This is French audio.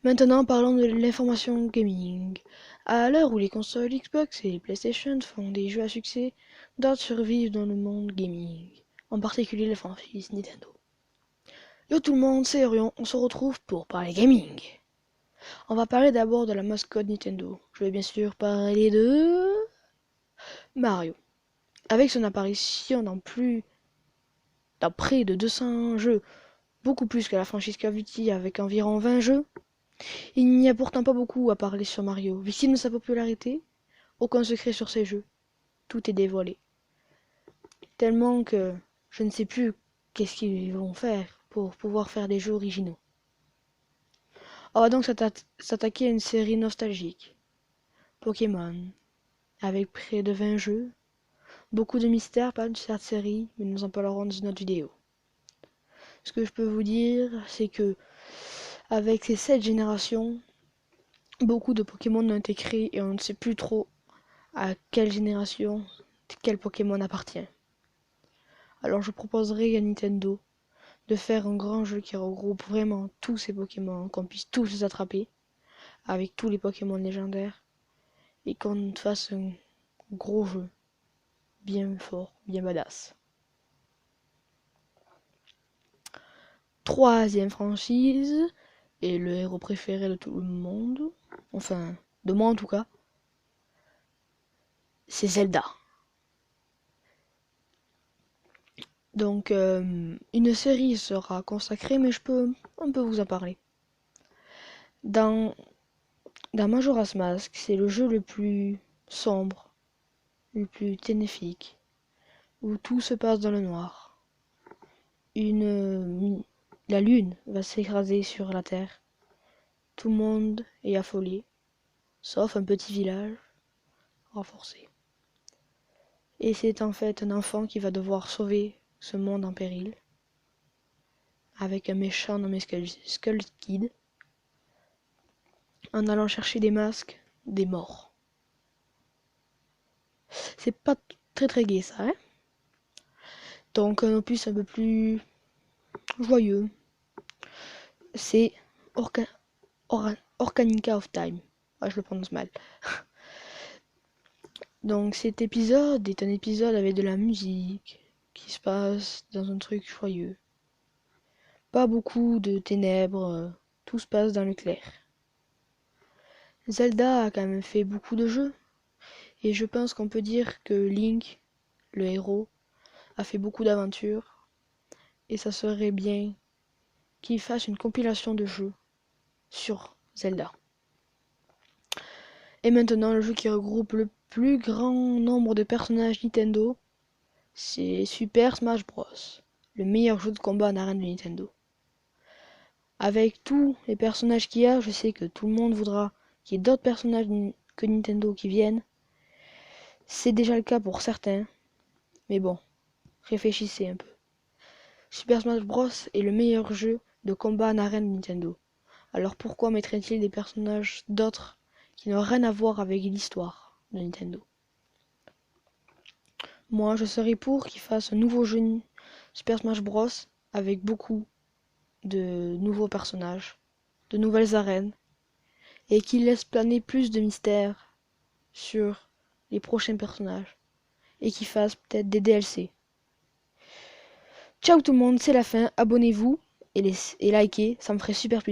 Maintenant, parlons de l'information gaming. À l'heure où les consoles Xbox et PlayStation font des jeux à succès, d'autres survivent dans le monde gaming, en particulier la franchise Nintendo. Yo tout le monde, c'est Orion, on se retrouve pour parler gaming. On va parler d'abord de la mascotte Nintendo. Je vais bien sûr parler de Mario. Avec son apparition dans près de 200 jeux, beaucoup plus que la franchise Call of Duty avec environ 20 jeux, il n'y a pourtant pas beaucoup à parler sur Mario. Victime de sa popularité, aucun secret sur ces jeux. Tout est dévoilé. Tellement que je ne sais plus qu'est-ce qu'ils vont faire pour pouvoir faire des jeux originaux. On va donc s'attaquer à une série nostalgique. Pokémon. Avec près de 20 jeux. Beaucoup de mystères par cette série, mais nous en parlerons dans une autre vidéo. Ce que je peux vous dire, c'est que avec ces 7 générations, beaucoup de Pokémon ont été créés et on ne sait plus trop à quelle génération quel Pokémon appartient. Alors je proposerai à Nintendo de faire un grand jeu qui regroupe vraiment tous ces Pokémon, qu'on puisse tous les attraper, avec tous les Pokémon légendaires, et qu'on fasse un gros jeu, bien fort, bien badass. Troisième franchise, et le héros préféré de tout le monde, enfin, de moi en tout cas, c'est Zelda. Donc, une série sera consacrée, mais je peux un peu vous en parler. Dans Majora's Mask, c'est le jeu le plus sombre, le plus ténéfique, où tout se passe dans le noir. La lune va s'écraser sur la terre. Tout le monde est affolé, sauf un petit village renforcé. Et c'est en fait un enfant qui va devoir sauver ce monde en péril, avec un méchant nommé Skull Kid, en allant chercher des masques des morts. C'est pas très gai ça, hein? Donc un opus un peu plus joyeux, c'est Orcanica of Time. Ah, je le prononce mal. Donc cet épisode est un épisode avec de la musique qui se passe dans un truc joyeux. Pas beaucoup de ténèbres, tout se passe dans le clair. Zelda a quand même fait beaucoup de jeux, et je pense qu'on peut dire que Link, le héros, a fait beaucoup d'aventures, et ça serait bien qu'il fasse une compilation de jeux sur Zelda. Et maintenant, le jeu qui regroupe le plus grand nombre de personnages Nintendo, c'est Super Smash Bros. Le meilleur jeu de combat en arène de Nintendo. Avec tous les personnages qu'il y a, je sais que tout le monde voudra qu'il y ait d'autres personnages que Nintendo qui viennent. C'est déjà le cas pour certains, mais bon, réfléchissez un peu. Super Smash Bros. Est le meilleur jeu de combat en arène de Nintendo. Alors pourquoi mettrait-il des personnages d'autres qui n'ont rien à voir avec l'histoire de Nintendo? Moi, je serais pour qu'il fasse un nouveau jeu Super Smash Bros. Avec beaucoup de nouveaux personnages, de nouvelles arènes, et qu'il laisse planer plus de mystères sur les prochains personnages, et qu'il fasse peut-être des DLC. Ciao tout le monde, c'est la fin, abonnez-vous et likez, ça me ferait super plaisir.